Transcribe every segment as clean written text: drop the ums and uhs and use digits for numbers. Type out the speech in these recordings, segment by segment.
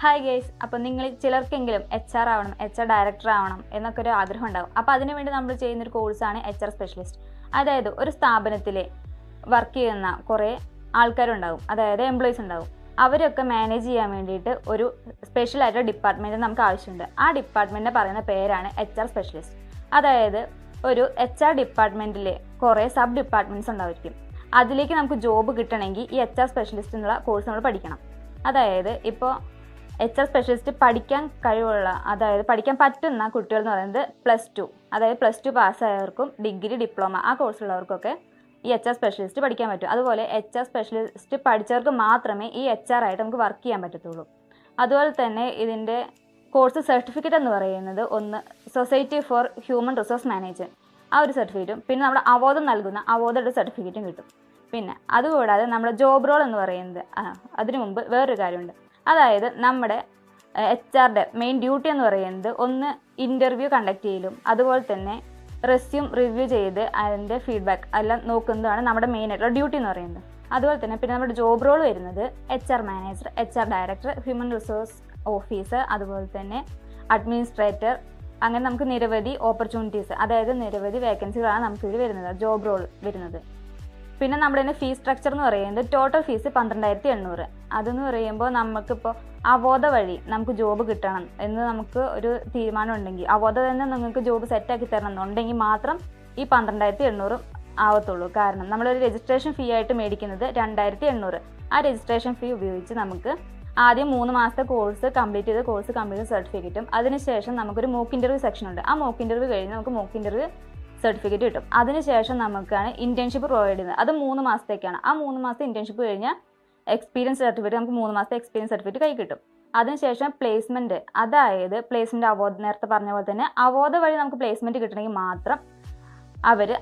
Hi guys, അപ്പോൾ നിങ്ങൾ ചിലർക്കെങ്കിലും HR ആവണം, HR ഡയറക്ടർ ആവണം എന്നൊക്കെ ഒരു ആഗ്രഹം ഉണ്ടാകും. അപ്പോൾ അതിനുവേണ്ടി നമ്മൾ ചെയ്യുന്നൊരു കോഴ്സാണ് HR സ്പെഷ്യലിസ്റ്റ്. അതായത് ഒരു സ്ഥാപനത്തിൽ വർക്ക് ചെയ്യുന്ന കുറേ ആൾക്കാരുണ്ടാകും, അതായത് എംപ്ലോയീസ് ഉണ്ടാകും. അവരൊക്കെ മാനേജ് ചെയ്യാൻ വേണ്ടിയിട്ട് ഒരു സ്പെഷ്യൽ ആയിട്ടുള്ള ഡിപ്പാർട്ട്മെൻറ്റ് നമുക്ക് ആവശ്യമുണ്ട്. ആ ഡിപ്പാർട്ട്മെൻറ്റിനെ പറയുന്ന പേരാണ് HR സ്പെഷ്യലിസ്റ്റ്. അതായത് ഒരു HR ഡിപ്പാർട്ട്മെൻറ്റിൽ കുറേ സബ് ഡിപ്പാർട്ട്മെൻറ്റ്സ് ഉണ്ടായിരിക്കും. അതിലേക്ക് നമുക്ക് ജോബ് കിട്ടണമെങ്കിൽ ഈ HR സ്പെഷ്യലിസ്റ്റ് എന്നുള്ള കോഴ്സ് നമ്മൾ പഠിക്കണം. അതായത് ഇപ്പോൾ HR സ്പെഷ്യലിസ്റ്റ് പഠിക്കാൻ കഴിവുള്ള, അതായത് പഠിക്കാൻ പറ്റുന്ന കുട്ടികൾ എന്ന് പറയുന്നത് +2, അതായത് +2 പാസ്സായവർക്കും ഡിഗ്രി, ഡിപ്ലോമ ആ കോഴ്സുള്ളവർക്കൊക്കെ ഈ HR സ്പെഷ്യലിസ്റ്റ് പഠിക്കാൻ പറ്റും. അതുപോലെ HR സ്പെഷ്യലിസ്റ്റ് പഠിച്ചവർക്ക് മാത്രമേ ഈ HR ആയിട്ട് നമുക്ക് വർക്ക് ചെയ്യാൻ പറ്റത്തുള്ളൂ. അതുപോലെ തന്നെ ഇതിൻ്റെ കോഴ്സ് സർട്ടിഫിക്കറ്റ് എന്ന് പറയുന്നത് ഒന്ന് society for human resource management, ആ ഒരു സർട്ടിഫിക്കറ്റും പിന്നെ നമ്മുടെ അവാർഡ് നൽകുന്ന അവാർഡുടെ സർട്ടിഫിക്കറ്റും കിട്ടും. പിന്നെ അതുകൂടാതെ നമ്മുടെ ജോബ് റോൾ എന്ന് പറയുന്നത് അതിനു മുമ്പ് വേറൊരു കാര്യമുണ്ട്. അതായത് നമ്മുടെ HR മെയിൻ ഡ്യൂട്ടി എന്ന് പറയുന്നത് ഒന്ന് ഇൻ്റർവ്യൂ കണ്ടക്ട് ചെയ്യലും അതുപോലെ തന്നെ റെസ്യൂം റിവ്യൂ ചെയ്ത് അതിൻ്റെ ഫീഡ്ബാക്ക് എല്ലാം നോക്കുന്നതാണ് നമ്മുടെ മെയിൻ ആയിട്ടുള്ള ഡ്യൂട്ടി എന്ന് പറയുന്നത്. അതുപോലെ തന്നെ പിന്നെ നമ്മുടെ ജോബ് റോൾ വരുന്നത് HR manager, HR director, human resource officer, അതുപോലെ തന്നെ അഡ്മിനിസ്ട്രേറ്റർ, അങ്ങനെ നമുക്ക് നിരവധി ഓപ്പർച്യൂണിറ്റീസ്, അതായത് നിരവധി വേക്കൻസികളാണ് നമുക്കിതിൽ വരുന്നത്, ജോബ് റോൾ വരുന്നത്. പിന്നെ നമ്മുടെ തന്നെ ഫീസ് സ്ട്രക്ചർ എന്ന് പറയുന്നത് ടോട്ടൽ ഫീസ് 12,800. അതെന്ന് പറയുമ്പോൾ നമുക്കിപ്പോൾ അവോധ വഴി നമുക്ക് ജോബ് കിട്ടണം എന്ന് നമുക്ക് ഒരു തീരുമാനം ഉണ്ടെങ്കിൽ, അവോധ തന്നെ നിങ്ങൾക്ക് ജോബ് സെറ്റാക്കി തരണം എന്നുണ്ടെങ്കിൽ മാത്രം ഈ 12,800 ആവത്തുള്ളൂ. കാരണം നമ്മളൊരു രജിസ്ട്രേഷൻ ഫീ ആയിട്ട് മേടിക്കുന്നത് 2,800. ആ രജിസ്ട്രേഷൻ ഫീ ഉപയോഗിച്ച് നമുക്ക് ആദ്യം 3 മാസത്തെ കോഴ്സ് കംപ്ലീറ്റ് സർട്ടിഫിക്കറ്റും അതിനുശേഷം നമുക്കൊരു മോക്ക് ഇൻ്റർവ്യൂ സെക്ഷൻ ഉണ്ട്. ആ മോക്ക് ഇൻ്റർവ്യൂ കഴിഞ്ഞ് നമുക്ക് മോക്ക് ഇൻ്റർവ്യൂ സർട്ടിഫിക്കറ്റ് കിട്ടും. അതിനുശേഷം നമുക്കാണ് ഇൻറ്റേൺഷിപ്പ് പ്രൊവൈഡ് ചെയ്യുന്നത്. അത് 3 മാസത്തേക്കാണ്. ആ 3 മാസത്തെ ഇൻറ്റേൺഷിപ്പ് കഴിഞ്ഞാൽ എക്സ്പീരിയൻസ് സർട്ടിഫിക്കറ്റ്, നമുക്ക് 3 മാസത്തെ എക്സ്പീരിയൻസ് സർട്ടിഫിക്കറ്റ് കൈ കിട്ടും. അതിനുശേഷം പ്ലേസ്മെൻറ്റ്, അതായത് പ്ലേസ്മെൻറ്റ് അവോർഡ്, നേരത്തെ പറഞ്ഞ പോലെ തന്നെ അവോർഡ് വഴി നമുക്ക് പ്ലേസ്മെൻറ്റ് കിട്ടണമെങ്കിൽ മാത്രം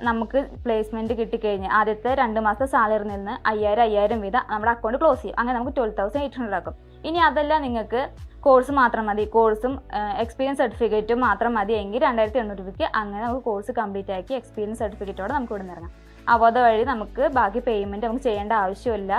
നമുക്ക് പ്ലേസ്മെൻറ്റ് കിട്ടിക്കഴിഞ്ഞ് ആദ്യത്തെ 2 മാസത്തെ സാലറിയിൽ നിന്ന് 5,000 വീതം നമ്മുടെ അക്കൗണ്ട് ക്ലോസ് ചെയ്യും. അങ്ങനെ നമുക്ക് 12,800 ആക്കും. ഇനി അതല്ല, നിങ്ങൾക്ക് കോഴ്സ് മാത്രം മതി, കോഴ്സും എക്സ്പീരിയൻസ് സർട്ടിഫിക്കറ്റും മാത്രം മതി എങ്കിൽ 2,800 രൂപയ്ക്ക് അങ്ങനെ നമുക്ക് കോഴ്സ് കംപ്ലീറ്റ് ആക്കി എക്സ്പീരിയൻസ് സർട്ടിഫിക്കറ്റോടെ നമുക്ക് ഇവിടെ നിന്ന് ഇറങ്ങാം. അവോർഡ് വഴി നമുക്ക് ബാക്കി പേയ്മെൻറ്റ് നമുക്ക് ചെയ്യേണ്ട ആവശ്യമില്ല.